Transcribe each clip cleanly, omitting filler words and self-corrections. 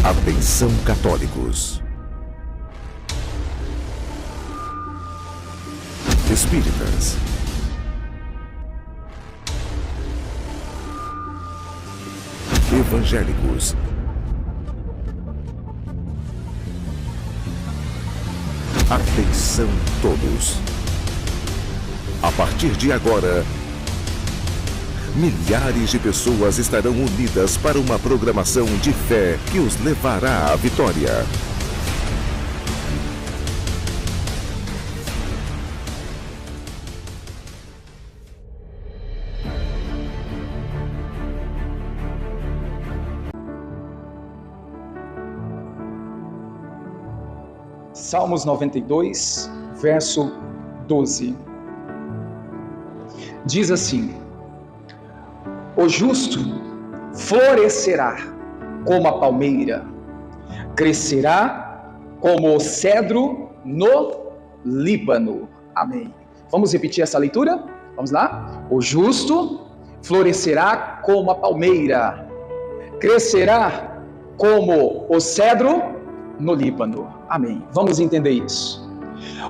Atenção, católicos, espíritas, evangélicos, atenção todos. A partir de agora, milhares de pessoas estarão unidas para uma programação de fé que os levará à vitória. Salmos 92, verso 12. Diz assim: o justo florescerá como a palmeira, crescerá como o cedro no Líbano. Amém. Vamos repetir essa leitura? Vamos lá? O justo florescerá como a palmeira, crescerá como o cedro no Líbano. Amém. Vamos entender isso.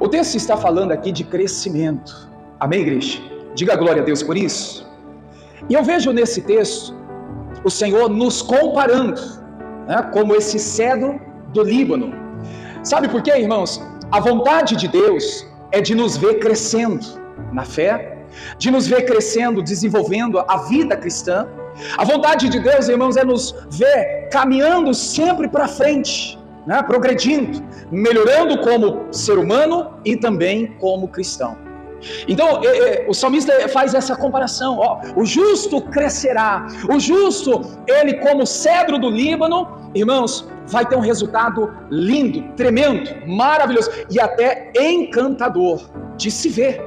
O texto está falando aqui de crescimento. Amém, igreja? Diga glória a Deus por isso. E eu vejo nesse texto o Senhor nos comparando, como esse cedro do Líbano. Sabe por quê, irmãos? A vontade de Deus é de nos ver crescendo na fé, de nos ver crescendo, desenvolvendo a vida cristã. A vontade de Deus, irmãos, é nos ver caminhando sempre para frente, progredindo, melhorando como ser humano e também como cristão. Então o salmista faz essa comparação, o justo crescerá, o justo, ele como cedro do Líbano, irmãos, vai ter um resultado lindo, tremendo, maravilhoso e até encantador de se ver,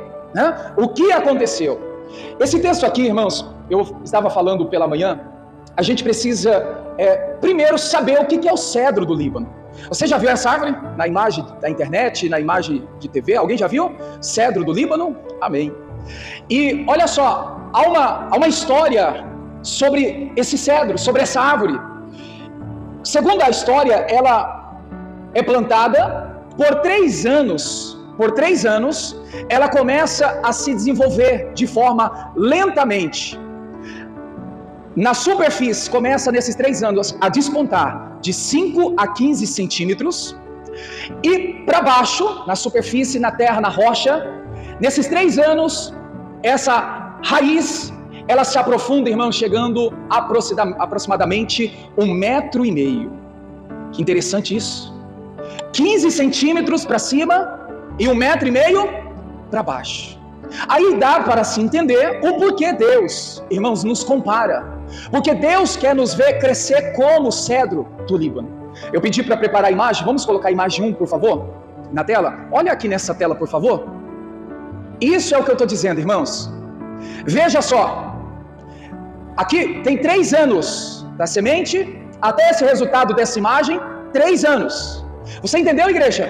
O que aconteceu? Esse texto aqui, irmãos, eu estava falando pela manhã, a gente precisa primeiro saber o que é o cedro do Líbano. Você já viu essa árvore? Na imagem da internet, na imagem de TV? Alguém já viu? Cedro do Líbano? Amém. E olha só, há uma história sobre esse cedro, sobre essa árvore. Segundo a história, ela é plantada por 3 anos. Por 3 anos, ela começa a se desenvolver de forma lentamente. Na superfície, começa nesses 3 anos a despontar de 5 a 15 centímetros. E para baixo, na superfície, na terra, na rocha, nesses 3 anos, essa raiz, ela se aprofunda, irmão, chegando aproximadamente 1,5 metro. Que interessante isso. 15 centímetros para cima e 1,5 metro para baixo. Aí dá para se entender o porquê Deus, irmãos, nos compara. Porque Deus quer nos ver crescer como o cedro do Líbano. Eu pedi para preparar a imagem, vamos colocar a imagem 1, por favor, na tela. Olha aqui nessa tela, por favor. Isso é o que eu estou dizendo, irmãos. Veja só, aqui tem 3 anos da semente, até esse resultado dessa imagem, 3 anos. Você entendeu, igreja?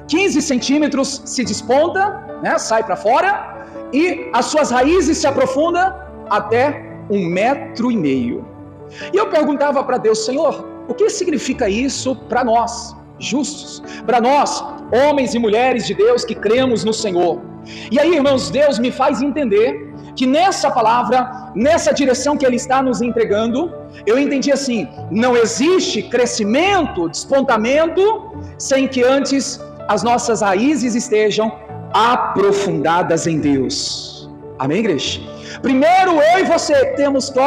15 centímetros se desponta, sai para fora, e as suas raízes se aprofundam até 1,5 metro. E eu perguntava para Deus: Senhor, o que significa isso para nós, justos? Para nós, homens e mulheres de Deus que cremos no Senhor. E aí, irmãos, Deus me faz entender que nessa palavra, nessa direção que Ele está nos entregando, eu entendi assim: não existe crescimento, despontamento, sem que antes as nossas raízes estejam aprofundadas em Deus. Amém, igreja? Primeiro eu e você temos que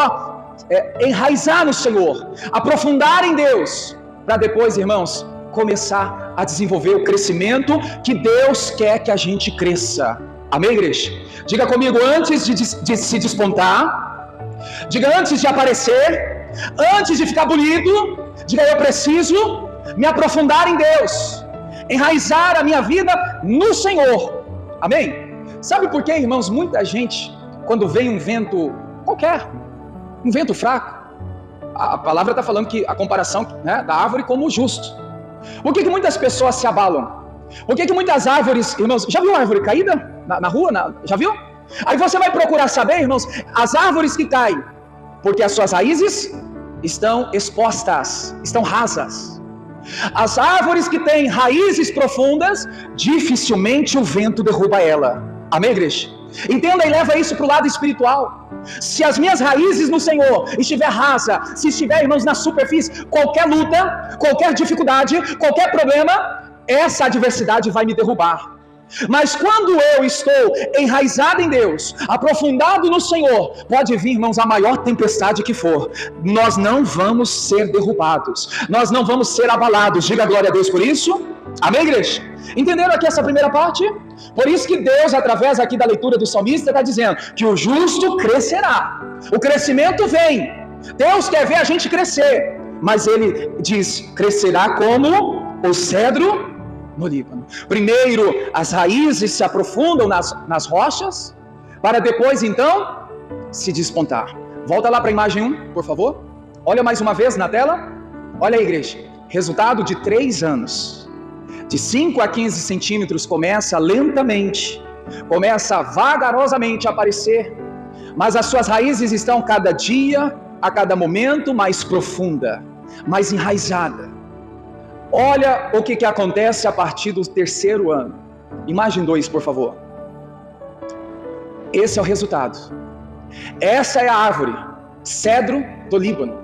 enraizar no Senhor, aprofundar em Deus, para depois, irmãos, começar a desenvolver o crescimento que Deus quer que a gente cresça. Amém, igreja? Diga comigo: antes de se despontar, diga antes de aparecer, antes de ficar bonito, diga eu preciso me aprofundar em Deus, enraizar a minha vida no Senhor. Amém? Sabe por quê, irmãos? Muita gente, quando vem um vento qualquer, um vento fraco, a palavra está falando que a comparação da árvore como o justo. Por que muitas pessoas se abalam? Por que muitas árvores, irmãos, já viu uma árvore caída na rua? Já viu? Aí você vai procurar saber, irmãos, as árvores que caem, porque as suas raízes estão expostas, estão rasas. As árvores que têm raízes profundas, dificilmente o vento derruba ela. Amém, igreja? Entenda e leva isso para o lado espiritual. Se as minhas raízes no Senhor estiver rasa, se estiver, irmãos, na superfície, qualquer luta, qualquer dificuldade, qualquer problema, essa adversidade vai me derrubar. Mas quando eu estou enraizado em Deus, aprofundado no Senhor, pode vir, irmãos, a maior tempestade que for, nós não vamos ser derrubados, nós não vamos ser abalados. Diga glória a Deus por isso. Amém, igreja? Entenderam aqui essa primeira parte? Por isso que Deus, através aqui da leitura do salmista, está dizendo que o justo crescerá. O crescimento vem. Deus quer ver a gente crescer, mas Ele diz, crescerá como o cedro no Líbano. Primeiro, as raízes se aprofundam nas rochas, para depois, então, se despontar. Volta lá para a imagem 1, por favor. Olha mais uma vez na tela. Olha aí, igreja. Resultado de 3 anos. De 5 a 15 centímetros começa lentamente, começa vagarosamente a aparecer, mas as suas raízes estão cada dia, a cada momento mais profunda, mais enraizada. Olha o que acontece a partir do 3º ano. Imagem 2, por favor. Esse é o resultado. Essa é a árvore, cedro do Líbano.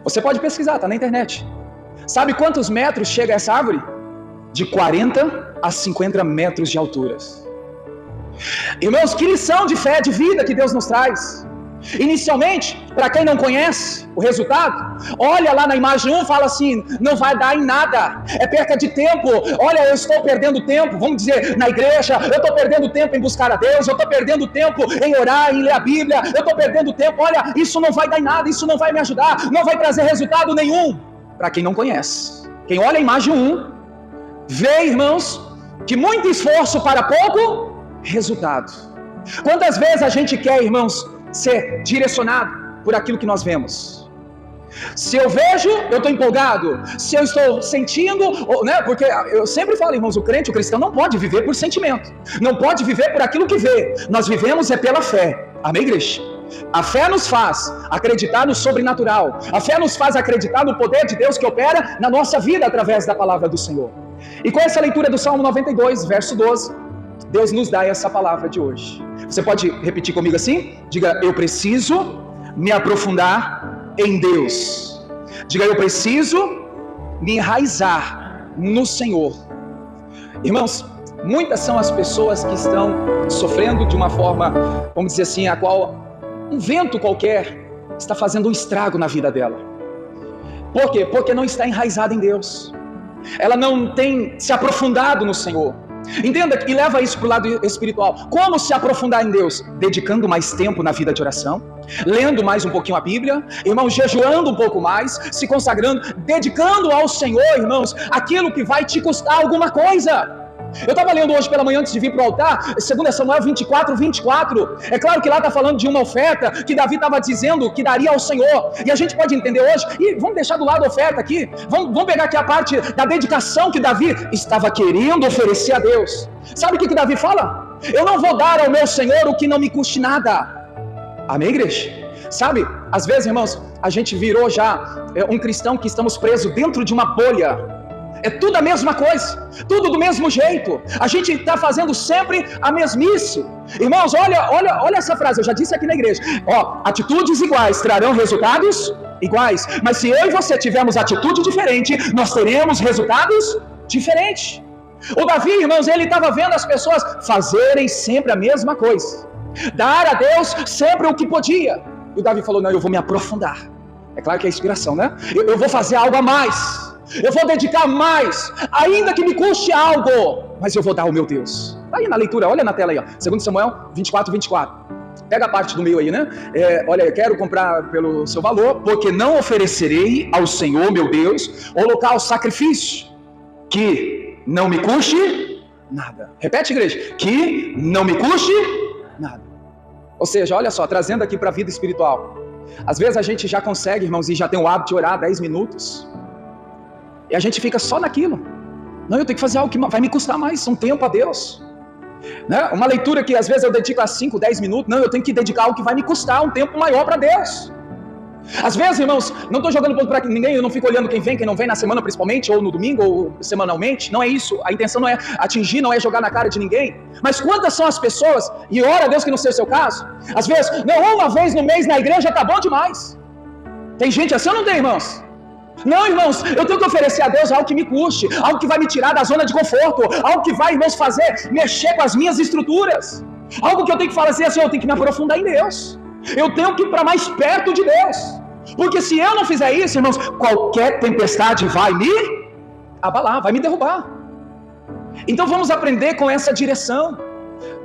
Você pode pesquisar, está na internet. Sabe quantos metros chega essa árvore? De 40 a 50 metros de altura. Irmãos, que lição de fé, de vida que Deus nos traz. Inicialmente, para quem não conhece o resultado, olha lá na imagem 1, fala assim, não vai dar em nada, é perca de tempo. Olha, eu estou perdendo tempo, vamos dizer, na igreja, eu estou perdendo tempo em buscar a Deus, eu estou perdendo tempo em orar, em ler a Bíblia, eu estou perdendo tempo, olha, isso não vai dar em nada, isso não vai me ajudar, não vai trazer resultado nenhum. Para quem não conhece, quem olha a imagem 1, vê, irmãos, que muito esforço para pouco resultado. Quantas vezes a gente quer, irmãos, ser direcionado por aquilo que nós vemos? Se eu vejo, eu estou empolgado. Se eu estou sentindo, né? Porque eu sempre falo, irmãos, o cristão não pode viver por sentimento, não pode viver por aquilo que vê. Nós vivemos é pela fé. Amém, igreja? A fé nos faz acreditar no sobrenatural. A fé nos faz acreditar no poder de Deus que opera na nossa vida através da palavra do Senhor. E com essa leitura do Salmo 92, verso 12, Deus nos dá essa palavra de hoje. Você pode repetir comigo assim? Diga, eu preciso me aprofundar em Deus. Diga, eu preciso me enraizar no Senhor. Irmãos, muitas são as pessoas que estão sofrendo de uma forma, vamos dizer assim, a qual um vento qualquer está fazendo um estrago na vida dela. Por quê? Porque não está enraizada em Deus. Ela não tem se aprofundado no Senhor. Entenda e leva isso para o lado espiritual. Como se aprofundar em Deus? Dedicando mais tempo na vida de oração, lendo mais um pouquinho a Bíblia, irmãos, jejuando um pouco mais, se consagrando, dedicando ao Senhor, irmãos, aquilo que vai te custar alguma coisa. Eu estava lendo hoje pela manhã antes de vir para o altar, 2 Samuel 24. É claro que lá está falando de uma oferta que Davi estava dizendo que daria ao Senhor. E a gente pode entender hoje, e vamos deixar do lado a oferta aqui, vamos pegar aqui a parte da dedicação que Davi estava querendo oferecer a Deus. Sabe o que Davi fala? Eu não vou dar ao meu Senhor o que não me custe nada. Amém, igreja? Sabe, às vezes, irmãos, a gente virou já um cristão que estamos presos dentro de uma bolha. É tudo a mesma coisa, tudo do mesmo jeito. A gente está fazendo sempre a mesmice. Irmãos, olha essa frase, eu já disse aqui na igreja. Atitudes iguais trarão resultados iguais. Mas se eu e você tivermos atitude diferente, nós teremos resultados diferentes. O Davi, irmãos, ele estava vendo as pessoas fazerem sempre a mesma coisa, dar a Deus sempre o que podia. E o Davi falou, não, eu vou me aprofundar. É claro que é inspiração, né? Eu vou fazer algo a mais. Eu vou dedicar mais, ainda que me custe algo, mas eu vou dar ao meu Deus. Aí na leitura, olha na tela aí, 2 Samuel 24. Pega a parte do meio aí, né? Olha, eu quero comprar pelo seu valor, porque não oferecerei ao Senhor, meu Deus, holocausto, sacrifício, que não me custe nada. Repete, igreja, que não me custe nada. Ou seja, olha só, trazendo aqui para a vida espiritual. Às vezes a gente já consegue, irmãos, e já tem o hábito de orar 10 minutos. E a gente fica só naquilo. Não, eu tenho que fazer algo que vai me custar mais, um tempo a Deus, né? Uma leitura que às vezes eu dedico a 5, 10 minutos. Não, eu tenho que dedicar algo que vai me custar um tempo maior para Deus. Às vezes, irmãos, não estou jogando ponto para ninguém, eu não fico olhando quem vem na semana principalmente, ou no domingo, ou semanalmente, não é isso, a intenção não é atingir, não é jogar na cara de ninguém, mas quantas são as pessoas, e ora a Deus que não seja o seu caso, às vezes, não, uma vez no mês na igreja está bom demais. Tem gente assim ou não tem, irmãos? Não, irmãos, eu tenho que oferecer a Deus algo que me custe, algo que vai me tirar da zona de conforto, algo que vai, irmãos, mexer com as minhas estruturas, algo que eu tenho que fazer assim, eu tenho que me aprofundar em Deus. Eu tenho que ir para mais perto de Deus, porque se eu não fizer isso, irmãos, qualquer tempestade vai me abalar, vai me derrubar. Então vamos aprender com essa direção,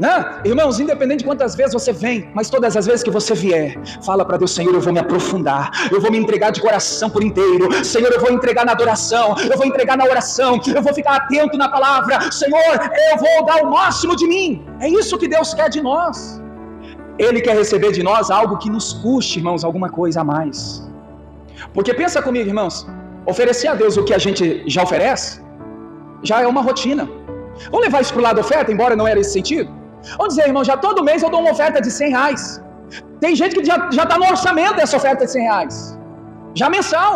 né? Irmãos, independente de quantas vezes você vem, mas todas as vezes que você vier, fala para Deus: Senhor, eu vou me aprofundar, eu vou me entregar de coração por inteiro, Senhor, eu vou entregar na adoração, eu vou entregar na oração, eu vou ficar atento na palavra, Senhor, eu vou dar o máximo de mim. É isso que Deus quer de nós. Ele quer receber de nós algo que nos custe, irmãos, alguma coisa a mais. Porque pensa comigo, irmãos, oferecer a Deus o que a gente já oferece, já é uma rotina. Vamos levar isso para o lado da oferta, embora não era esse sentido? Vamos dizer, irmão, já todo mês eu dou uma oferta de R$100. Tem gente que já está no orçamento dessa oferta de R$100, já mensal.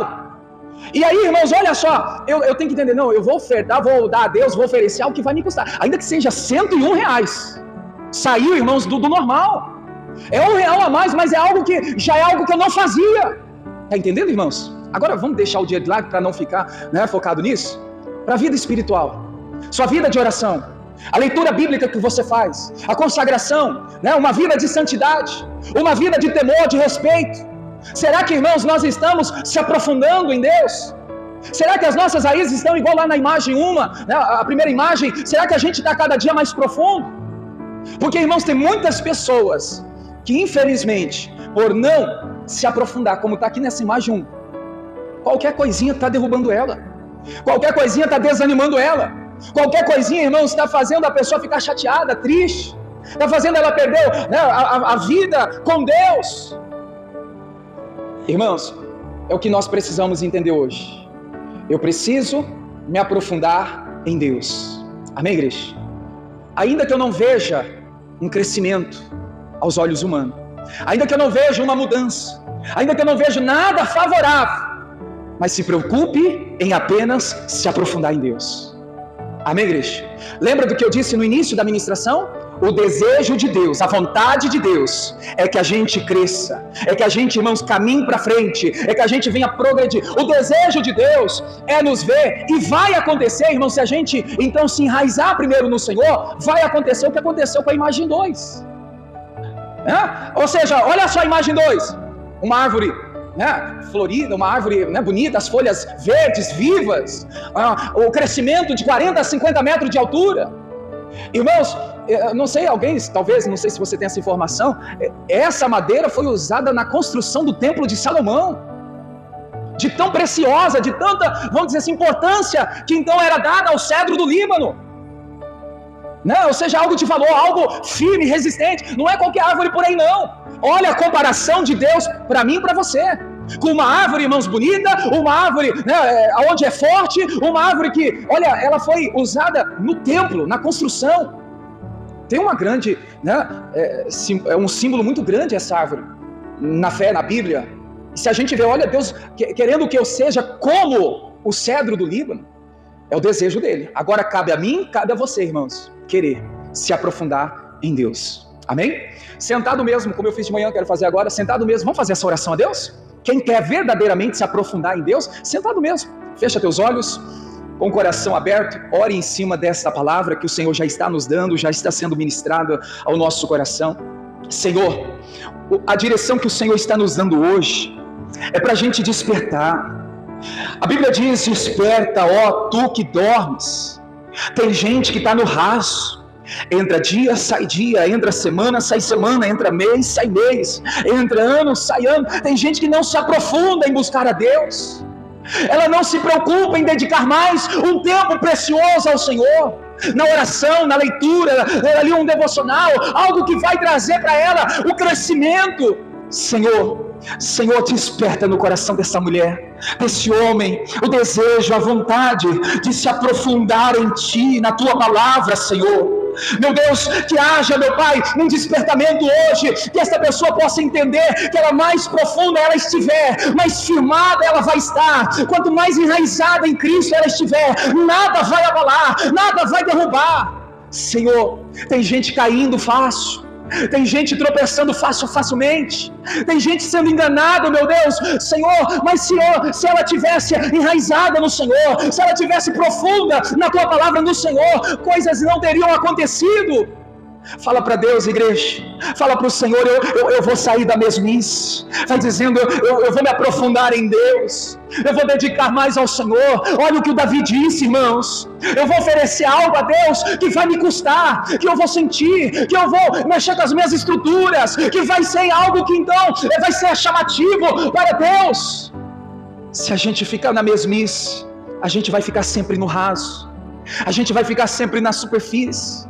E aí, irmãos, olha só, eu tenho que entender, não, eu vou ofertar, vou dar a Deus, vou oferecer algo que vai me custar, ainda que seja R$101. Saiu, irmãos, do normal. É R$1 a mais, mas já é algo que eu não fazia. Está entendendo, irmãos? Agora vamos deixar o dia de lado para não ficar, né, focado nisso. Para a vida espiritual, sua vida de oração, a leitura bíblica que você faz, a consagração, né, uma vida de santidade, uma vida de temor, de respeito. Será que, irmãos, nós estamos se aprofundando em Deus? Será que as nossas raízes estão igual lá na imagem 1, né, a primeira imagem? Será que a gente está cada dia mais profundo? Porque, irmãos, tem muitas pessoas que, infelizmente, por não se aprofundar, como está aqui nessa imagem 1, qualquer coisinha está derrubando ela, qualquer coisinha está desanimando ela, qualquer coisinha, irmãos, está fazendo a pessoa ficar chateada, triste, está fazendo ela perder, né, a vida com Deus. Irmãos, é o que nós precisamos entender hoje. Eu preciso me aprofundar em Deus. Amém, igreja? Ainda que eu não veja um crescimento aos olhos humanos, ainda que eu não veja uma mudança, ainda que eu não veja nada favorável, mas se preocupe em apenas se aprofundar em Deus. Amém, igreja? Lembra do que eu disse no início da ministração? O desejo de Deus, a vontade de Deus é que a gente cresça, é que a gente, irmãos, caminhe para frente, é que a gente venha progredir. O desejo de Deus é nos ver, e vai acontecer, irmãos, se a gente então se enraizar primeiro no Senhor, vai acontecer o que aconteceu com a imagem 2. Ou seja, olha só a imagem 2, uma árvore, né, florida, uma árvore, né, bonita, as folhas verdes, vivas, o crescimento de 40 a 50 metros de altura. Irmãos, não sei, talvez, não sei se você tem essa informação, essa madeira foi usada na construção do templo de Salomão, de tão preciosa, de tanta, vamos dizer assim, importância, que então era dada ao cedro do Líbano, né? Ou seja, algo de valor, algo firme, resistente, não é qualquer árvore por aí não. Olha a comparação de Deus para mim e para você, com uma árvore, irmãos, bonita, uma árvore, né, onde é forte, uma árvore que, olha, ela foi usada no templo, na construção. Tem uma grande, né, é um símbolo muito grande essa árvore, na fé, na Bíblia. E se a gente vê, olha, Deus querendo que eu seja como o cedro do Líbano, é o desejo dele. Agora cabe a mim, cabe a você, irmãos, querer se aprofundar em Deus. Amém? Sentado mesmo, como eu fiz de manhã, quero fazer agora, sentado mesmo, vamos fazer essa oração a Deus? Quem quer verdadeiramente se aprofundar em Deus, sentado mesmo, fecha teus olhos, com o coração aberto, ore em cima dessa palavra que o Senhor já está nos dando, já está sendo ministrada ao nosso coração. Senhor, a direção que o Senhor está nos dando hoje é para a gente despertar. A Bíblia diz: desperta, ó tu que dormes. Tem gente que está no raso, entra dia, sai dia, entra semana, sai semana, entra mês, sai mês, entra ano, sai ano. Tem gente que não se aprofunda em buscar a Deus, ela não se preocupa em dedicar mais um tempo precioso ao Senhor, na oração, na leitura, ali um devocional, algo que vai trazer para ela o crescimento. Senhor, desperta no coração dessa mulher, desse homem, o desejo, a vontade de se aprofundar em Ti, na Tua palavra, Senhor. Meu Deus, que haja, meu Pai, um despertamento hoje, que esta pessoa possa entender que ela mais profunda ela estiver, mais firmada ela vai estar. Quanto mais enraizada em Cristo ela estiver, nada vai abalar, nada vai derrubar. Senhor, tem gente caindo fácil, tem gente tropeçando facilmente, tem gente sendo enganada, meu Deus, Senhor, mas Senhor, se ela tivesse enraizada no Senhor, se ela tivesse profunda na Tua palavra no Senhor, coisas não teriam acontecido. Fala para Deus, igreja, fala para o Senhor, eu vou sair da mesmice, vai dizendo, eu vou me aprofundar em Deus, eu vou dedicar mais ao Senhor. Olha o que o Davi disse, irmãos, eu vou oferecer algo a Deus que vai me custar, que eu vou sentir, que eu vou mexer com as minhas estruturas, que vai ser algo que então vai ser chamativo para Deus. Se a gente ficar na mesmice, a gente vai ficar sempre no raso, a gente vai ficar sempre na superfície.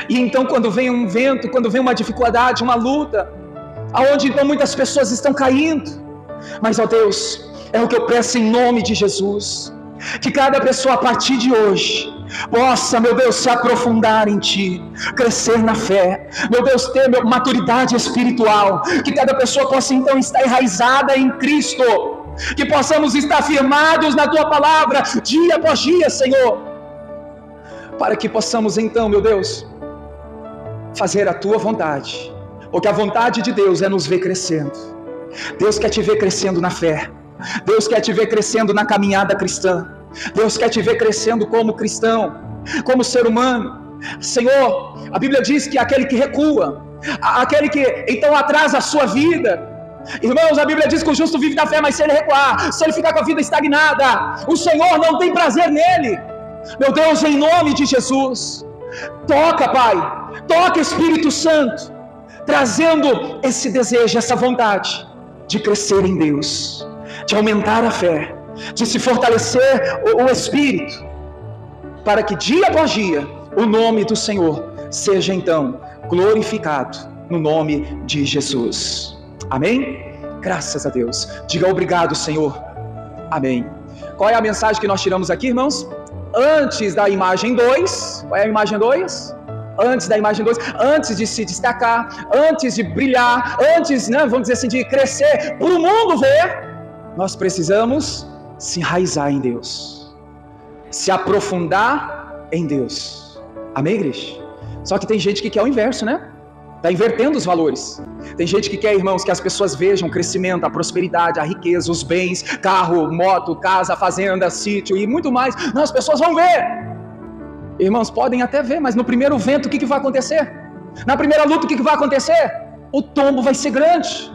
E então quando vem um vento, quando vem uma dificuldade, uma luta, aonde então muitas pessoas estão caindo, mas ó Deus, é o que eu peço em nome de Jesus, que cada pessoa a partir de hoje possa, meu Deus, se aprofundar em Ti, crescer na fé, meu Deus, ter maturidade espiritual, que cada pessoa possa então estar enraizada em Cristo, que possamos estar firmados na Tua palavra, dia após dia, Senhor, para que possamos então, meu Deus, fazer a Tua vontade, porque a vontade de Deus é nos ver crescendo. Deus quer te ver crescendo na fé, Deus quer te ver crescendo na caminhada cristã, Deus quer te ver crescendo como cristão, como ser humano. Senhor, a Bíblia diz que aquele que recua, aquele que então atrasa a sua vida, irmãos, a Bíblia diz que o justo vive da fé, mas se ele recuar, se ele ficar com a vida estagnada, o Senhor não tem prazer nele. Meu Deus, em nome de Jesus, toca, Pai, toca, Espírito Santo, trazendo esse desejo, essa vontade de crescer em Deus, de aumentar a fé, de se fortalecer o Espírito, para que dia após dia o nome do Senhor seja então glorificado no nome de Jesus. Amém? Graças a Deus. Diga obrigado, Senhor. Amém. Qual é a mensagem que nós tiramos aqui, irmãos? Antes da imagem 2, qual é a imagem 2? Antes da imagem 2, antes de se destacar, antes de brilhar, antes, né, vamos dizer assim, de crescer, para o mundo ver, nós precisamos se enraizar em Deus, se aprofundar em Deus. Amém, igreja? Só que tem gente que quer o inverso, né? Está invertendo os valores. Tem gente que quer, irmãos, que as pessoas vejam o crescimento, a prosperidade, a riqueza, os bens, carro, moto, casa, fazenda, sítio e muito mais. Não, as pessoas vão ver. Irmãos, podem até ver, mas no primeiro vento o que vai acontecer? Na primeira luta o que vai acontecer? O tombo vai ser grande.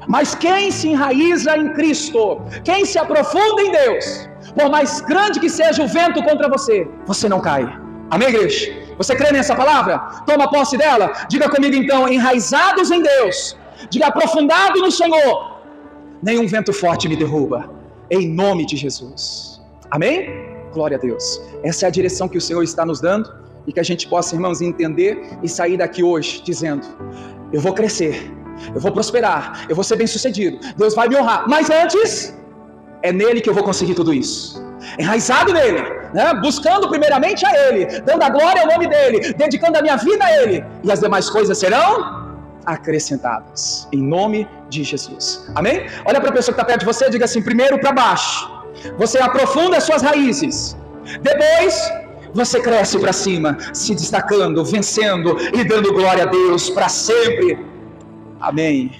Mas quem se enraiza em Cristo, quem se aprofunda em Deus, por mais grande que seja o vento contra você, você não cai. Amém, igreja? Você crê nessa palavra? Toma posse dela. Diga comigo então, enraizados em Deus, diga aprofundado no Senhor, nenhum vento forte me derruba, em nome de Jesus. Amém? Glória a Deus. Essa é a direção que o Senhor está nos dando, e que a gente possa, irmãos, entender e sair daqui hoje dizendo, eu vou crescer, eu vou prosperar, eu vou ser bem sucedido, Deus vai me honrar, mas antes, é nele que eu vou conseguir tudo isso. Enraizado nele, né? Buscando primeiramente a Ele, dando a glória ao nome dEle, dedicando a minha vida a Ele, e as demais coisas serão acrescentadas, em nome de Jesus. Amém? Olha para a pessoa que está perto de você e diga assim, primeiro para baixo, você aprofunda as suas raízes, depois você cresce para cima, se destacando, vencendo e dando glória a Deus para sempre. Amém.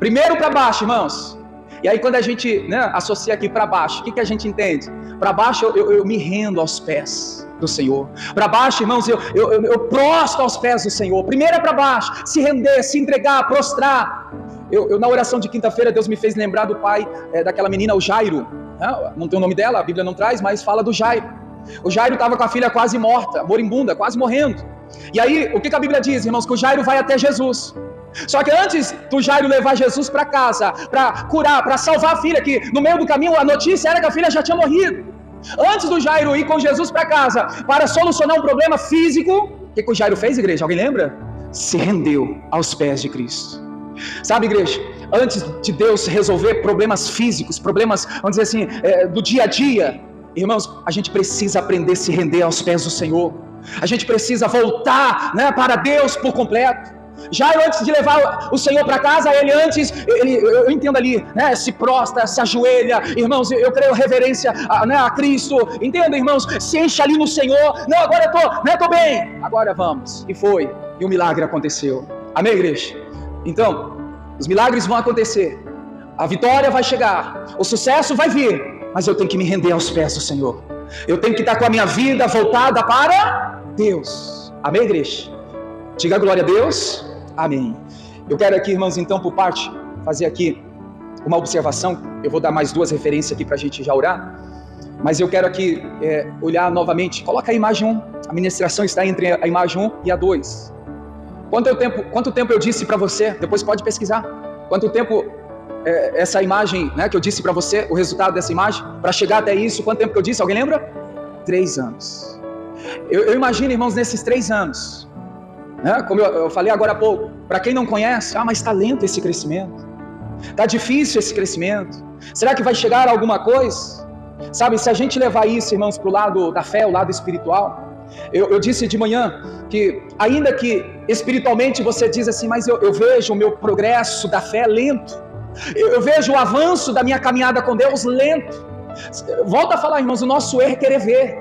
Primeiro para baixo, irmãos. E aí quando a gente, né, associa aqui para baixo, o que a gente entende? Para baixo eu me rendo aos pés do Senhor. Para baixo, irmãos, eu prostro aos pés do Senhor. Primeiro é para baixo, se render, se entregar, prostrar. Eu na oração de quinta-feira, Deus me fez lembrar do pai daquela menina, o Jairo. Não tem o nome dela, a Bíblia não traz, mas fala do Jairo. O Jairo estava com a filha quase morta, moribunda, quase morrendo. E aí, o que a Bíblia diz, irmãos? Que o Jairo vai até Jesus. Só que antes do Jairo levar Jesus para casa, para curar, para salvar a filha, que no meio do caminho a notícia era que a filha já tinha morrido. Antes do Jairo ir com Jesus para casa, para solucionar um problema físico, o que o Jairo fez, igreja? Alguém lembra? Se rendeu aos pés de Cristo. Sabe, igreja, antes de Deus resolver problemas físicos, problemas, vamos dizer assim, do dia a dia, irmãos, a gente precisa aprender a se render aos pés do Senhor. A gente precisa voltar, né, para Deus por completo. Jairo, antes de levar o Senhor para casa, eu entendo ali, né, se prostra, se ajoelha, irmãos, eu creio reverência a Cristo, entenda, irmãos, se enche ali no Senhor. Não, agora eu tô bem, agora vamos. E foi, e o milagre aconteceu. Amém, igreja? Então, os milagres vão acontecer, a vitória vai chegar, o sucesso vai vir, mas eu tenho que me render aos pés do Senhor. Eu tenho que estar com a minha vida voltada para Deus. Amém, igreja? Diga glória a Deus. Amém. Eu quero aqui, irmãos, então, por parte, fazer aqui uma observação. Eu vou dar mais 2 referências aqui para a gente já orar. Mas eu quero aqui olhar novamente. Coloca a imagem 1. A ministração está entre a imagem 1 e a 2. Quanto tempo eu disse para você? Depois pode pesquisar. Quanto tempo essa imagem, né, que eu disse para você, o resultado dessa imagem, para chegar até isso, quanto tempo que eu disse? Alguém lembra? 3 anos. Eu imagino, irmãos, nesses 3 anos, como eu falei agora há pouco, para quem não conhece, mas está lento esse crescimento, está difícil esse crescimento, será que vai chegar a alguma coisa? Sabe, se a gente levar isso, irmãos, para o lado da fé, o lado espiritual, eu disse de manhã que, ainda que espiritualmente você diz assim, mas eu vejo o meu progresso da fé lento, eu vejo o avanço da minha caminhada com Deus lento. Volto a falar, irmãos, o nosso erro é querer ver,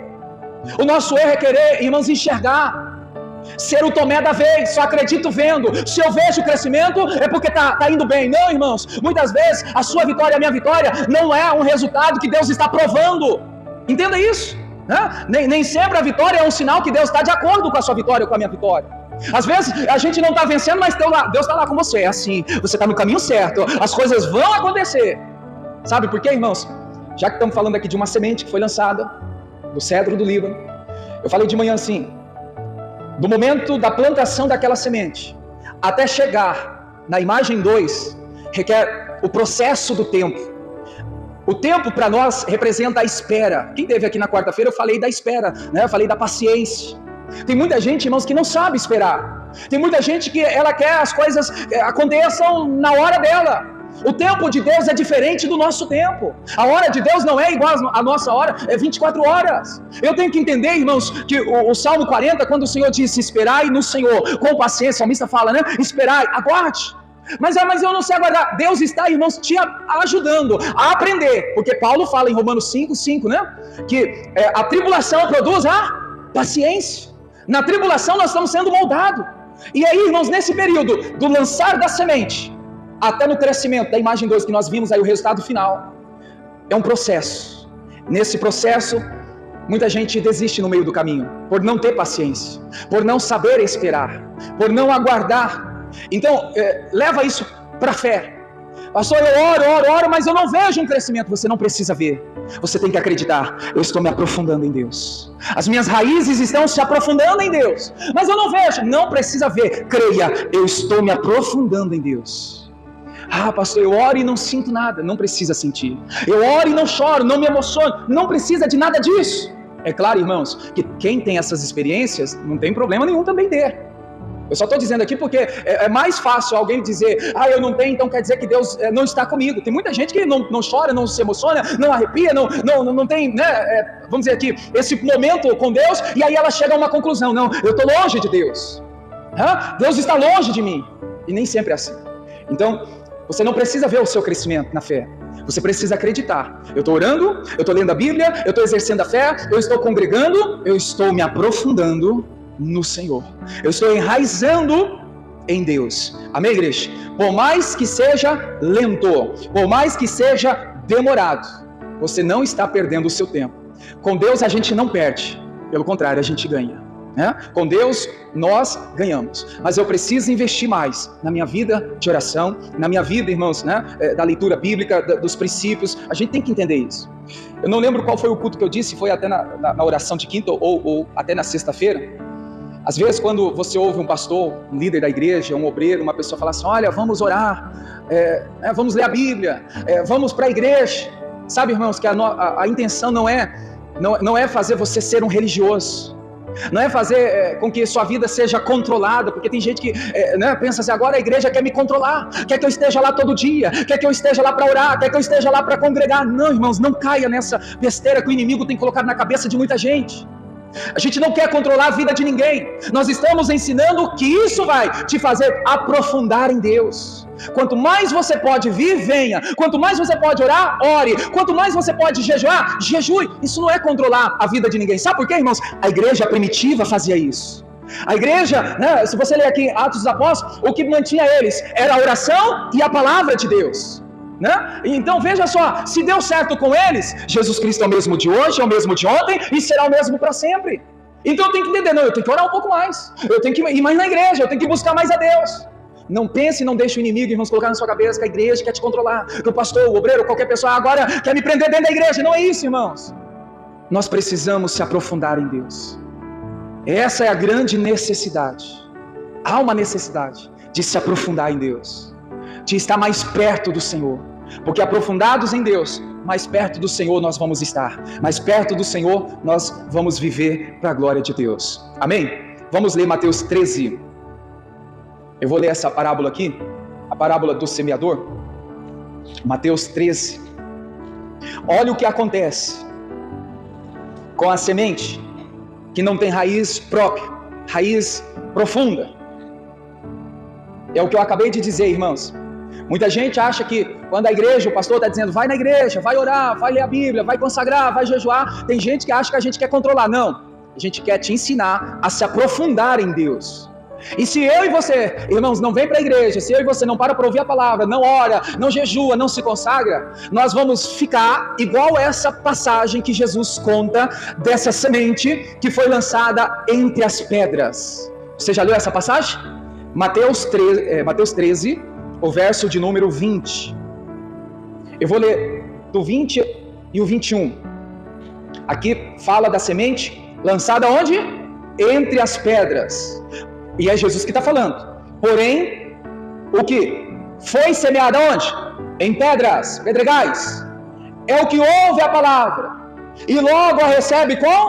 o nosso erro é querer, irmãos, enxergar, ser o Tomé da vez, só acredito vendo. Se eu vejo o crescimento, é porque tá indo bem. Não, irmãos, muitas vezes a sua vitória, a minha vitória, não é um resultado que Deus está provando. Entenda isso, né? Nem sempre a vitória é um sinal que Deus está de acordo com a sua vitória ou com a minha vitória. Às vezes a gente não está vencendo, mas Deus está lá com você. É assim, você está no caminho certo, as coisas vão acontecer. Sabe por quê, irmãos? Já que estamos falando aqui de uma semente que foi lançada do cedro do Líbano, eu falei de manhã assim, do momento da plantação daquela semente até chegar na imagem 2, requer o processo do tempo. O tempo para nós representa a espera. Quem esteve aqui na quarta-feira, eu falei da espera, né? Eu falei da paciência. Tem muita gente, irmãos, que não sabe esperar. Tem muita gente que ela quer as coisas aconteçam na hora dela. O tempo de Deus é diferente do nosso tempo. A hora de Deus não é igual à nossa hora, é 24 horas. Eu tenho que entender, irmãos, que o Salmo 40, quando o Senhor disse, esperai no Senhor, com paciência, o salmista fala, né? Esperai, aguarde. Mas eu não sei aguardar. Deus está, irmãos, te ajudando a aprender. Porque Paulo fala em Romanos 5, né? Que a tribulação produz a paciência. Na tribulação nós estamos sendo moldados. E aí, irmãos, nesse período do lançar da semente até no crescimento da imagem 2 que nós vimos aí o resultado final, é um processo. Nesse processo, muita gente desiste no meio do caminho, por não ter paciência, por não saber esperar, por não aguardar. Então, leva isso para a fé. Pastor, eu oro, mas eu não vejo um crescimento. Você não precisa ver, você tem que acreditar. Eu estou me aprofundando em Deus, as minhas raízes estão se aprofundando em Deus, mas eu não vejo. Não precisa ver, creia, eu estou me aprofundando em Deus. Pastor, eu oro e não sinto nada. Não precisa sentir. Eu oro e não choro, não me emociono. Não precisa de nada disso. É claro, irmãos, que quem tem essas experiências, não tem problema nenhum também ter. Eu só estou dizendo aqui porque é mais fácil alguém dizer, eu não tenho, então quer dizer que Deus não está comigo. Tem muita gente que não chora, não se emociona, não arrepia, não tem, né, vamos dizer aqui, esse momento com Deus, e aí ela chega a uma conclusão, não, eu estou longe de Deus. Deus está longe de mim. E nem sempre é assim. Então, você não precisa ver o seu crescimento na fé. Você precisa acreditar. Eu estou orando, eu estou lendo a Bíblia, eu estou exercendo a fé, eu estou congregando, eu estou me aprofundando no Senhor. Eu estou enraizando em Deus. Amém, igreja? Por mais que seja lento, por mais que seja demorado, você não está perdendo o seu tempo. Com Deus a gente não perde, pelo contrário, a gente ganha. Com Deus nós ganhamos, mas eu preciso investir mais na minha vida de oração, na minha vida, irmãos, da leitura bíblica, dos princípios. A gente tem que entender isso. Eu não lembro qual foi o culto que eu disse, foi até na oração de quinta ou até na sexta-feira. Às vezes quando você ouve um pastor, um líder da igreja, um obreiro, uma pessoa falar assim, olha, vamos orar, vamos ler a Bíblia, vamos para a igreja. Sabe, irmãos, que a intenção não é fazer você ser um religioso. Não é fazer com que sua vida seja controlada, porque tem gente que pensa assim, agora a igreja quer me controlar, quer que eu esteja lá todo dia, quer que eu esteja lá para orar, quer que eu esteja lá para congregar. Não, irmãos, não caia nessa besteira que o inimigo tem colocado na cabeça de muita gente. A gente não quer controlar a vida de ninguém. Nós estamos ensinando que isso vai te fazer aprofundar em Deus. Quanto mais você pode vir, venha. Quanto mais você pode orar, ore. Quanto mais você pode jejuar, jejue. Isso não é controlar a vida de ninguém. Sabe por quê, irmãos? A igreja primitiva fazia isso. A igreja, né, se você ler aqui Atos dos Apóstolos, o que mantinha eles era a oração e a palavra de Deus, né? Então veja só, se deu certo com eles, Jesus Cristo é o mesmo de hoje, é o mesmo de ontem e será o mesmo para sempre. Então eu tenho que entender, não, eu tenho que orar um pouco mais, eu tenho que ir mais na igreja, eu tenho que buscar mais a Deus. Não pense, não deixe o inimigo, irmãos, colocar na sua cabeça que a igreja quer te controlar, que o pastor, o obreiro, qualquer pessoa agora quer me prender dentro da igreja. Não é isso, irmãos. Nós precisamos se aprofundar em Deus. Essa é a grande necessidade. Há uma necessidade de se aprofundar em Deus, de estar mais perto do Senhor, porque aprofundados em Deus, mais perto do Senhor nós vamos estar, mais perto do Senhor nós vamos viver para a glória de Deus. Amém? Vamos ler Mateus 13. Eu vou ler essa parábola aqui, a parábola do semeador. Mateus 13. Olha o que acontece com a semente que não tem raiz própria, raiz profunda. É o que eu acabei de dizer, irmãos. Muita gente acha que quando a igreja, o pastor está dizendo, vai na igreja, vai orar, vai ler a Bíblia, vai consagrar, vai jejuar, tem gente que acha que a gente quer controlar. Não, a gente quer te ensinar a se aprofundar em Deus. E se eu e você, irmãos, não vem para a igreja, se eu e você não para ouvir a palavra, não ora, não jejua, não se consagra, nós vamos ficar igual essa passagem que Jesus conta dessa semente que foi lançada entre as pedras. Você já leu essa passagem? Mateus 13, o verso de número 20. Eu vou ler do 20 e o 21. Aqui fala da semente lançada onde? Entre as pedras. E é Jesus que está falando. Porém, o que foi semeado onde? Em pedras, pedregais. É o que ouve a palavra e logo a recebe com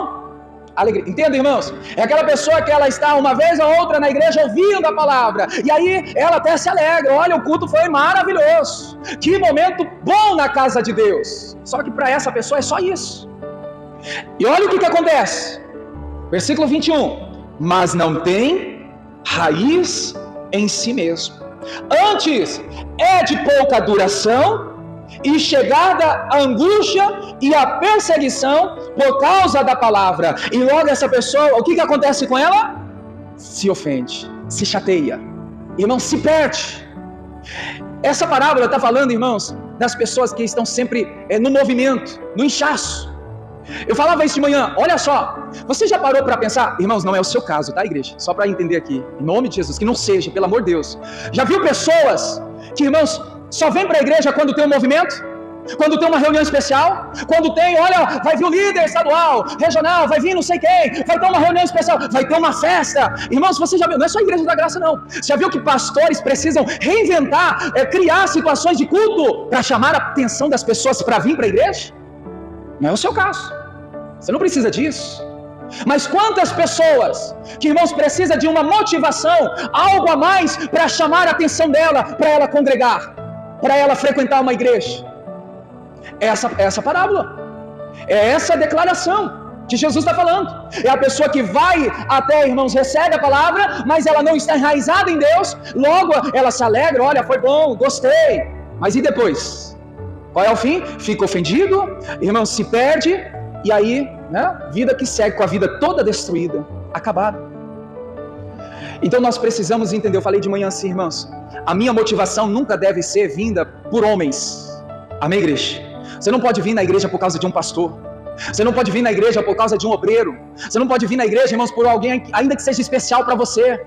alegria. Entende, irmãos? É aquela pessoa que ela está uma vez ou outra na igreja ouvindo a palavra, e aí ela até se alegra. Olha, o culto foi maravilhoso. Que momento bom na casa de Deus. Só que para essa pessoa é só isso. E olha o que acontece. Versículo 21. Mas não tem raiz em si mesmo. Antes é de pouca duração e chegada a angústia e a perseguição por causa da palavra. E logo essa pessoa, o que acontece com ela? Se ofende, se chateia, irmão, se perde. Essa parábola está falando, irmãos, das pessoas que estão sempre no movimento, no inchaço. Eu falava isso de manhã, olha só, você já parou para pensar, irmãos, não é o seu caso, tá, igreja? Só para entender aqui, em nome de Jesus, que não seja, pelo amor de Deus. Já viu pessoas que, irmãos, só vem para a igreja quando tem um movimento? Quando tem uma reunião especial? Quando tem, olha, vai vir o líder estadual, regional, vai vir não sei quem, vai ter uma reunião especial, vai ter uma festa. Irmãos, você já viu, não é só a igreja da graça não. Você já viu que pastores precisam reinventar, criar situações de culto para chamar a atenção das pessoas para vir para a igreja? Não é o seu caso. Você não precisa disso. Mas quantas pessoas que, irmãos, precisa de uma motivação, algo a mais para chamar a atenção dela, para ela congregar, para ela frequentar uma igreja. Essa parábola, é essa declaração que Jesus está falando. É a pessoa que vai até, irmãos, recebe a palavra, mas ela não está enraizada em Deus. Logo ela se alegra, olha, foi bom, gostei. Mas e depois? Qual é o fim? Fica ofendido, irmãos, se perde. E aí, né, vida que segue, com a vida toda destruída, acabada. Então nós precisamos entender, eu falei de manhã assim, irmãos, a minha motivação nunca deve ser vinda por homens. Amém, igreja? Você não pode vir na igreja por causa de um pastor. Você não pode vir na igreja por causa de um obreiro. Você não pode vir na igreja, irmãos, por alguém ainda que seja especial para você.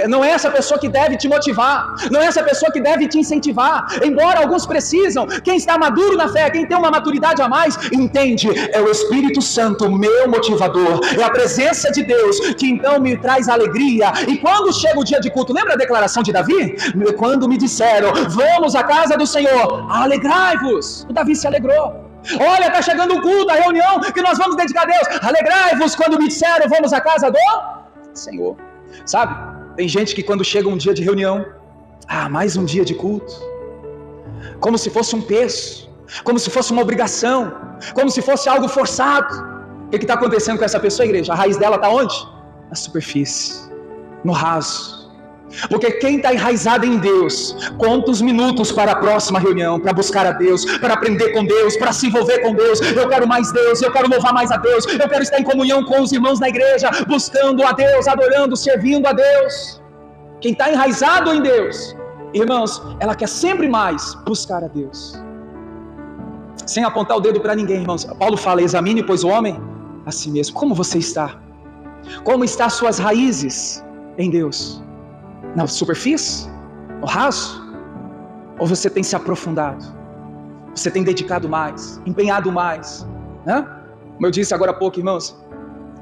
Não é essa pessoa que deve te motivar, não é essa pessoa que deve te incentivar, embora alguns precisam. Quem está maduro na fé, quem tem uma maturidade a mais, entende, é o Espírito Santo, meu motivador, é a presença de Deus que então me traz alegria. E quando chega o dia de culto, lembra a declaração de Davi? Quando me disseram, vamos à casa do Senhor, alegrai-vos. O Davi se alegrou. Olha, está chegando o culto, a reunião que nós vamos dedicar a Deus, alegrai-vos quando me disseram, vamos à casa do Senhor. Sabe? Tem gente que quando chega um dia de reunião, mais um dia de culto, como se fosse um peso, como se fosse uma obrigação, como se fosse algo forçado. O que está acontecendo com essa pessoa, igreja? A raiz dela está onde? Na superfície, no raso. Porque quem está enraizado em Deus, conta os minutos para a próxima reunião, para buscar a Deus, para aprender com Deus, para se envolver com Deus. Eu quero mais Deus, eu quero louvar mais a Deus, eu quero estar em comunhão com os irmãos na igreja, buscando a Deus, adorando, servindo a Deus. Quem está enraizado em Deus, irmãos, ela quer sempre mais buscar a Deus. Sem apontar o dedo para ninguém, irmãos. Paulo fala, examine, pois, o homem a si mesmo. Como você está? Como estão as suas raízes em Deus? Na superfície? No raso? Ou você tem se aprofundado? Você tem dedicado mais? Empenhado mais? Como eu disse agora há pouco, irmãos,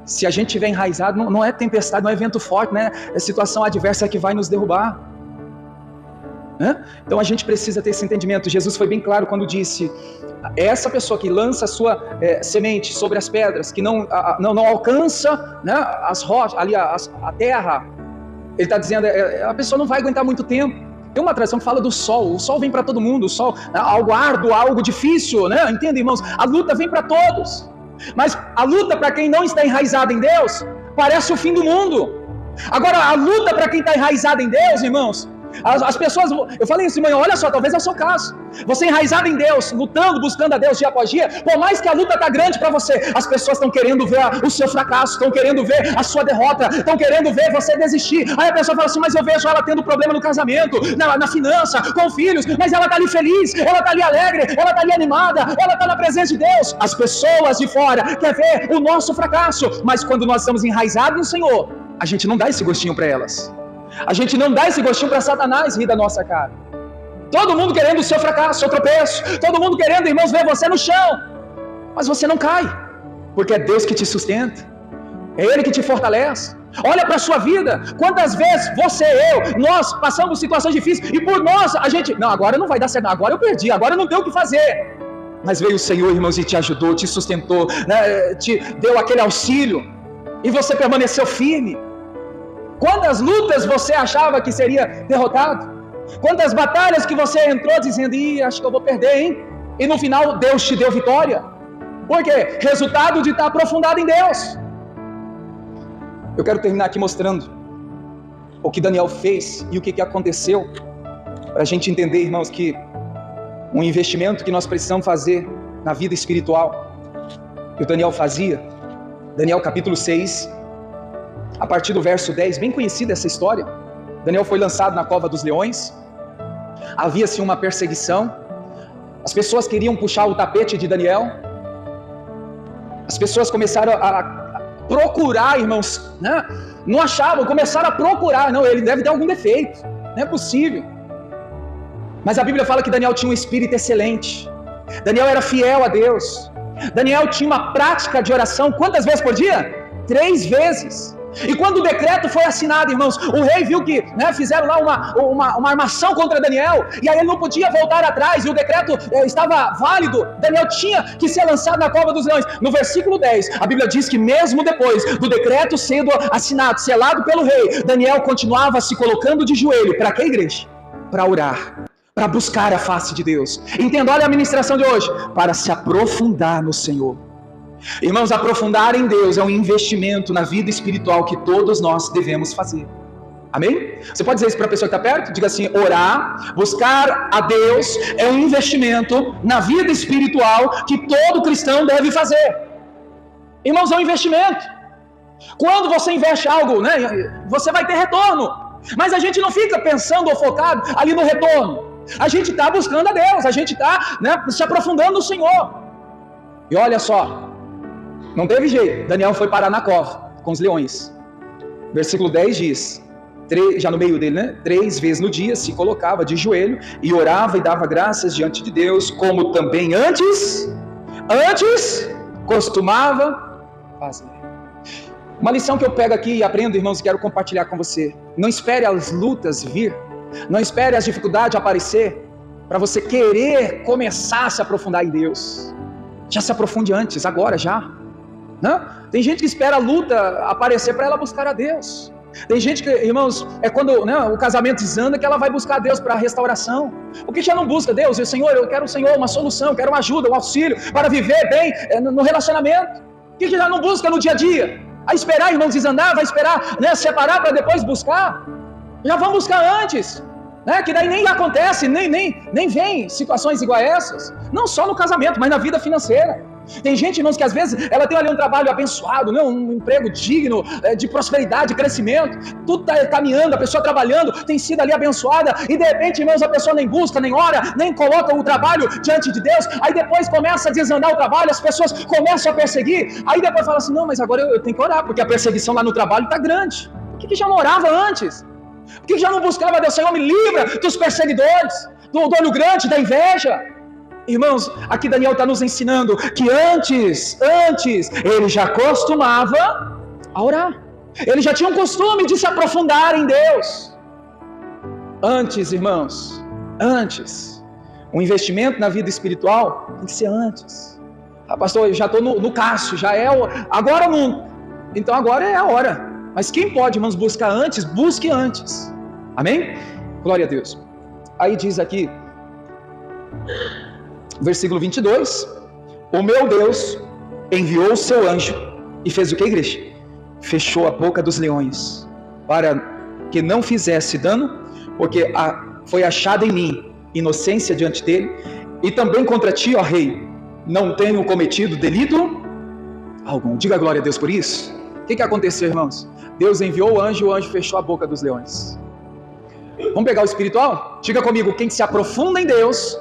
se a gente estiver enraizado, não é tempestade, não é vento forte, né? É situação adversa que vai nos derrubar. Então a gente precisa ter esse entendimento. Jesus foi bem claro quando disse, essa pessoa que lança a sua semente sobre as pedras, que não alcança, né, as rochas, ali a terra, ele está dizendo, a pessoa não vai aguentar muito tempo. Tem uma tradição que fala do sol. O sol vem para todo mundo, o sol, algo árduo, algo difícil, né? Entende, irmãos? A luta vem para todos, mas a luta para quem não está enraizado em Deus parece o fim do mundo. Agora, a luta para quem está enraizado em Deus, irmãos, as pessoas, eu falei isso de manhã, olha só, talvez é o seu caso. Você enraizado em Deus, lutando, buscando a Deus dia após dia, por mais que a luta está grande para você, as pessoas estão querendo ver o seu fracasso, estão querendo ver a sua derrota, estão querendo ver você desistir. Aí a pessoa fala assim, mas eu vejo ela tendo problema no casamento, na finança, com filhos, mas ela está ali feliz, ela está ali alegre, ela está ali animada, ela está na presença de Deus. As pessoas de fora querem ver o nosso fracasso, mas quando nós estamos enraizados no Senhor, a gente não dá esse gostinho para elas. A gente não dá esse gostinho para Satanás rir da nossa cara. Todo mundo querendo o seu fracasso, o seu tropeço. Todo mundo querendo, irmãos, ver você no chão. Mas você não cai, porque é Deus que te sustenta. É Ele que te fortalece. Olha para a sua vida. Quantas vezes você, nós passamos situações difíceis e por nós a gente, não, agora não vai dar certo, agora eu perdi, agora não tem o que fazer. Mas veio o Senhor, irmãos, e te ajudou, te sustentou, né, te deu aquele auxílio e você permaneceu firme. Quantas lutas você achava que seria derrotado? Quantas batalhas que você entrou dizendo, acho que eu vou perder, hein? E no final Deus te deu vitória. Por quê? Resultado de estar aprofundado em Deus. Eu quero terminar aqui mostrando o que Daniel fez e o que aconteceu, para a gente entender, irmãos, que um investimento que nós precisamos fazer na vida espiritual, que o Daniel fazia. Daniel capítulo 6, a partir do verso 10, bem conhecida essa história. Daniel foi lançado na cova dos leões, havia-se uma perseguição, as pessoas queriam puxar o tapete de Daniel, as pessoas começaram a procurar, irmãos, né? Não achavam, começaram a procurar, não, ele deve ter algum defeito, não é possível. Mas a Bíblia fala que Daniel tinha um espírito excelente, Daniel era fiel a Deus, Daniel tinha uma prática de oração, quantas vezes por dia? 3 vezes. E quando o decreto foi assinado, irmãos, o rei viu que, né, fizeram lá uma armação contra Daniel, e aí ele não podia voltar atrás, e o decreto estava válido. Daniel tinha que ser lançado na cova dos leões. No versículo 10, a Bíblia diz que mesmo depois do decreto sendo assinado, selado pelo rei, Daniel continuava se colocando de joelho. Para quê, igreja? Para orar, para buscar a face de Deus. Entenda, olha a ministração de hoje, para se aprofundar no Senhor. Irmãos, aprofundar em Deus é um investimento na vida espiritual que todos nós devemos fazer. Amém? Você pode dizer isso para a pessoa que está perto? Diga assim, orar, buscar a Deus é um investimento na vida espiritual que todo cristão deve fazer. Irmãos, é um investimento. Quando você investe algo, né, você vai ter retorno. Mas a gente não fica pensando ou focado ali no retorno. A gente está buscando a Deus, a gente está, né, se aprofundando no Senhor. E olha só, não teve jeito, Daniel foi parar na cova com os leões. Versículo 10 diz, já no meio dele, né? 3 vezes no dia se colocava de joelho e orava e dava graças diante de Deus, como também antes costumava fazer. Uma lição que eu pego aqui e aprendo, irmãos, e quero compartilhar com você. Não espere as lutas vir, não espere as dificuldades aparecer para você querer começar a se aprofundar em Deus. Já se aprofunde antes, agora já. Não? Tem gente que espera a luta aparecer para ela buscar a Deus. Tem gente que, irmãos, é quando, né, o casamento desanda que ela vai buscar a Deus para a restauração. Por que já não busca Deus? Senhor, eu quero, Senhor, uma solução, eu quero uma ajuda, um auxílio para viver bem no relacionamento. Por que já não busca no dia a dia? A esperar, irmãos, desandar, vai esperar, né, separar para depois buscar? Já vamos buscar antes, né? Que daí nem acontece, nem vem situações iguais a essas. Não só no casamento, mas na vida financeira. Tem gente, irmãos, que às vezes ela tem ali um trabalho abençoado, né? Um emprego digno, de prosperidade, de crescimento, tudo está caminhando, a pessoa trabalhando, tem sido ali abençoada, e de repente, irmãos, a pessoa nem busca, nem ora, nem coloca o trabalho diante de Deus, aí depois começa a desandar o trabalho, as pessoas começam a perseguir, aí depois fala assim, não, mas agora eu tenho que orar, porque a perseguição lá no trabalho está grande. Por que já não orava antes? Por que já não buscava Deus? Senhor, me livra dos perseguidores, do olho grande, da inveja. Irmãos, aqui Daniel está nos ensinando que antes, ele já costumava a orar. Ele já tinha um costume de se aprofundar em Deus. Antes, irmãos, antes. Um investimento na vida espiritual tem que ser antes. Ah, pastor, eu já estou no Cássio, já é agora não. Então agora é a hora. Mas quem pode, irmãos, buscar antes, busque antes. Amém? Glória a Deus. Aí diz aqui, versículo 22, o meu Deus enviou o seu anjo e fez o que, igreja? Fechou a boca dos leões, para que não fizesse dano, porque foi achada em mim inocência diante dele, e também contra ti, ó rei, não tenho cometido delito algum. Diga glória a Deus por isso. O que aconteceu, irmãos? Deus enviou o anjo fechou a boca dos leões. Vamos pegar o espiritual? Diga comigo, quem se aprofunda em Deus,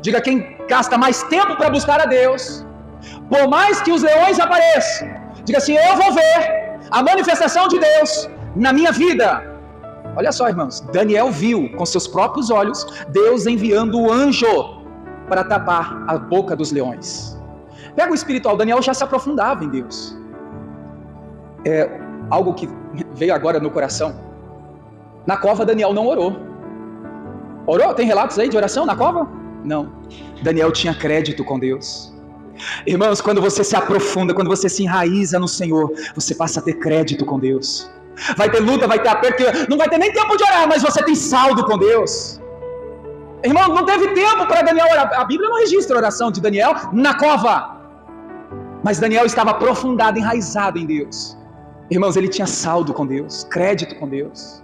diga quem gasta mais tempo para buscar a Deus, por mais que os leões apareçam, diga assim, eu vou ver a manifestação de Deus na minha vida. Olha só, irmãos, Daniel viu com seus próprios olhos Deus enviando o anjo para tapar a boca dos leões. Pega o espiritual, Daniel já se aprofundava em Deus. É algo que veio agora no coração. Na cova Daniel não orou. Orou? Tem relatos aí de oração na cova? Não. Daniel tinha crédito com Deus. Irmãos, quando você se aprofunda, quando você se enraiza no Senhor, você passa a ter crédito com Deus. Vai ter luta, vai ter aperto, não vai ter nem tempo de orar, mas você tem saldo com Deus. Irmão, não teve tempo para Daniel orar. A Bíblia não registra a oração de Daniel na cova. Mas Daniel estava aprofundado, enraizado em Deus. Irmãos, ele tinha saldo com Deus, crédito com Deus.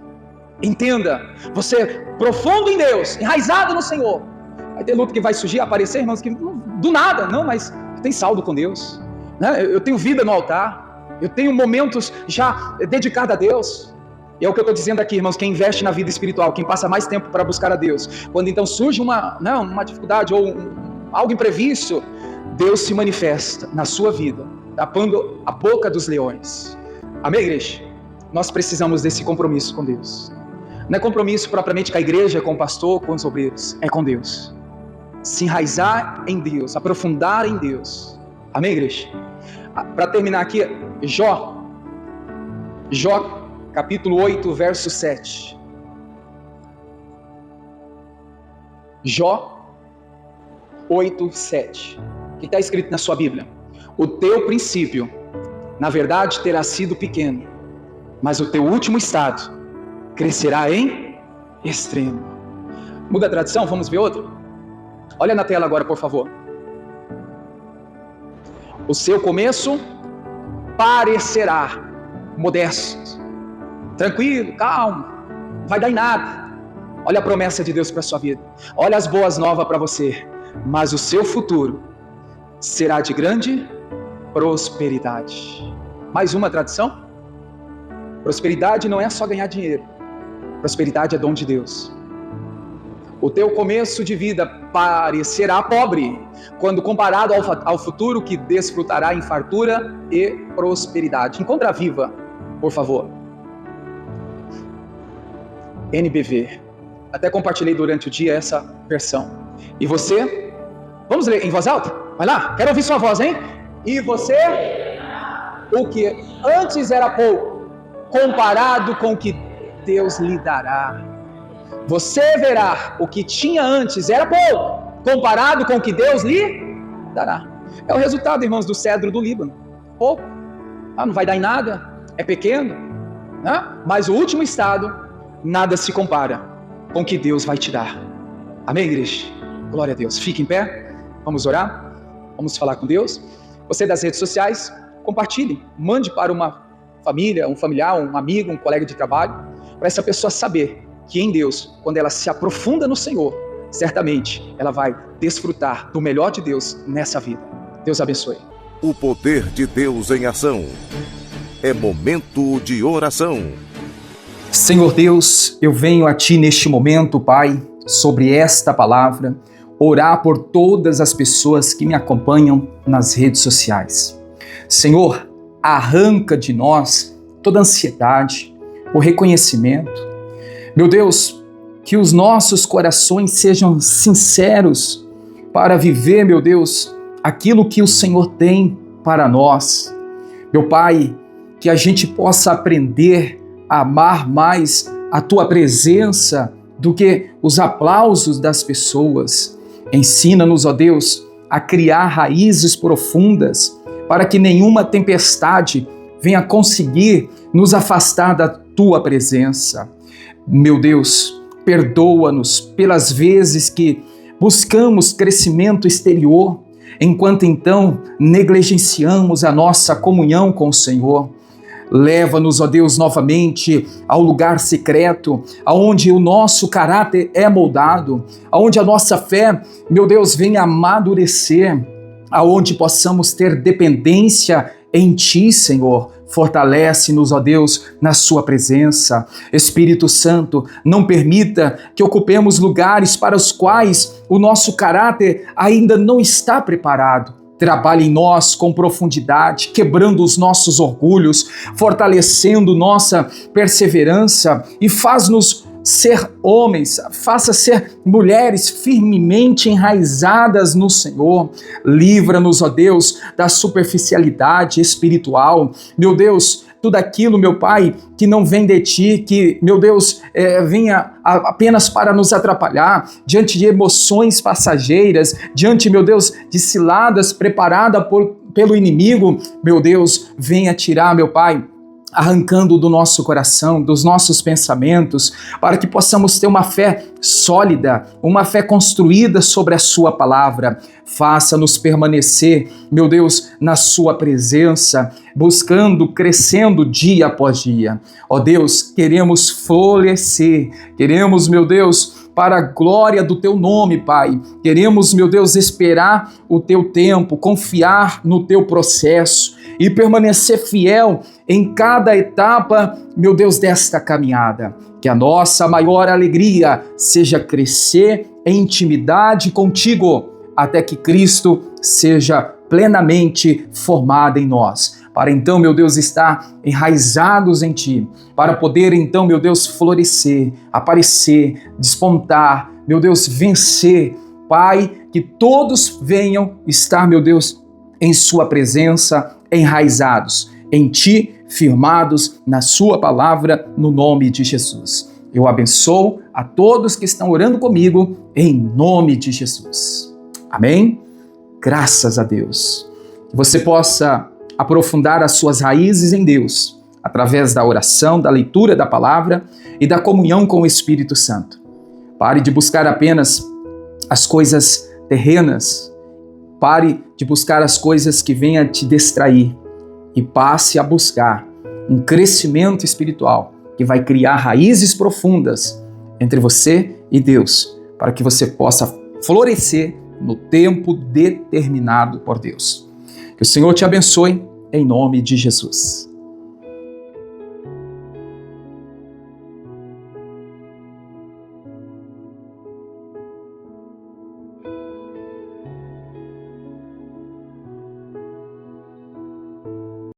Entenda, você profundo em Deus, enraizado no Senhor. Vai ter luta que vai surgir, aparecer, irmãos, que do nada, não, mas tem saldo com Deus, né? Eu tenho vida no altar, eu tenho momentos já dedicados a Deus. E é o que eu estou dizendo aqui, irmãos, quem investe na vida espiritual, quem passa mais tempo para buscar a Deus, quando então surge uma dificuldade ou algo imprevisto, Deus se manifesta na sua vida, tapando a boca dos leões. Amém, igreja? Nós precisamos desse compromisso com Deus. Não é compromisso propriamente com a igreja, com o pastor, com os obreiros, é com Deus. Se enraizar em Deus, aprofundar em Deus. Amém, igreja? Para terminar aqui, Jó capítulo 8, verso 7. Jó 8, 7. O que está escrito na sua Bíblia? O teu princípio, na verdade, terá sido pequeno, mas o teu último estado crescerá em extremo. Muda a tradução, vamos ver outra? Olha na tela agora, por favor. O seu começo parecerá modesto, tranquilo, calmo, não vai dar em nada. Olha a promessa de Deus para a sua vida. Olha as boas novas para você. Mas o seu futuro será de grande prosperidade. Mais uma tradução. Prosperidade não é só ganhar dinheiro. Prosperidade é dom de Deus. O teu começo de vida parecerá pobre, quando comparado ao futuro que desfrutará em fartura e prosperidade. Encontra a Viva, por favor. NBV. Até compartilhei durante o dia essa versão. E você? Vamos ler em voz alta? Vai lá, quero ouvir sua voz, hein? E você? O que antes era pouco, comparado com o que Deus lhe dará. Você verá o que tinha antes era pouco, comparado com o que Deus lhe dará. É o resultado, irmãos, do cedro do Líbano. Pouco. Não vai dar em nada, é pequeno, né? Mas o último estado, nada se compara com o que Deus vai te dar. Amém, igreja? Glória a Deus. Fique em pé, vamos orar, vamos falar com Deus. Você das redes sociais, compartilhe, mande para uma família, um familiar, um amigo, um colega de trabalho, para essa pessoa saber que em Deus, quando ela se aprofunda no Senhor, certamente ela vai desfrutar do melhor de Deus nessa vida. Deus abençoe. O poder de Deus em ação. É momento de oração. Senhor Deus, eu venho a Ti neste momento, Pai, sobre esta palavra, orar por todas as pessoas que me acompanham nas redes sociais. Senhor, arranca de nós toda ansiedade, o reconhecimento. Meu Deus, que os nossos corações sejam sinceros para viver, meu Deus, aquilo que o Senhor tem para nós. Meu Pai, que a gente possa aprender a amar mais a Tua presença do que os aplausos das pessoas. Ensina-nos, ó Deus, a criar raízes profundas para que nenhuma tempestade venha conseguir nos afastar da Tua presença. Meu Deus, perdoa-nos pelas vezes que buscamos crescimento exterior, enquanto então negligenciamos a nossa comunhão com o Senhor. Leva-nos, ó Deus, novamente ao lugar secreto, aonde o nosso caráter é moldado, aonde a nossa fé, meu Deus, venha amadurecer, aonde possamos ter dependência em Ti, Senhor. Fortalece-nos, ó Deus, na Sua presença. Espírito Santo, não permita que ocupemos lugares para os quais o nosso caráter ainda não está preparado. Trabalhe em nós com profundidade, quebrando os nossos orgulhos, fortalecendo nossa perseverança e faz-nos ser homens, faça ser mulheres firmemente enraizadas no Senhor. Livra-nos, ó Deus, da superficialidade espiritual. Meu Deus, tudo aquilo, meu Pai, que não vem de Ti, que, meu Deus, venha apenas para nos atrapalhar, diante de emoções passageiras, diante, meu Deus, de ciladas preparadas pelo inimigo, meu Deus, venha tirar, meu Pai, arrancando do nosso coração, dos nossos pensamentos, para que possamos ter uma fé sólida, uma fé construída sobre a Sua palavra. Faça-nos permanecer, meu Deus, na Sua presença, buscando, crescendo dia após dia. Ó Deus, queremos florescer, queremos, meu Deus, para a glória do Teu nome, Pai. Queremos, meu Deus, esperar o Teu tempo, confiar no Teu processo e permanecer fiel em cada etapa, meu Deus, desta caminhada. Que a nossa maior alegria seja crescer em intimidade contigo, até que Cristo seja plenamente formado em nós. Para então, meu Deus, estar enraizados em Ti, para poder então, meu Deus, florescer, aparecer, despontar, meu Deus, vencer. Pai, que todos venham estar, meu Deus, em Sua presença, enraizados em Ti, firmados na Sua palavra, no nome de Jesus. Eu abençoo a todos que estão orando comigo, em nome de Jesus. Amém? Graças a Deus. Que você possa aprofundar as suas raízes em Deus, através da oração, da leitura da palavra e da comunhão com o Espírito Santo. Pare de buscar apenas as coisas terrenas, pare de buscar as coisas que venham te distrair e passe a buscar um crescimento espiritual que vai criar raízes profundas entre você e Deus, para que você possa florescer no tempo determinado por Deus. Que o Senhor te abençoe, em nome de Jesus.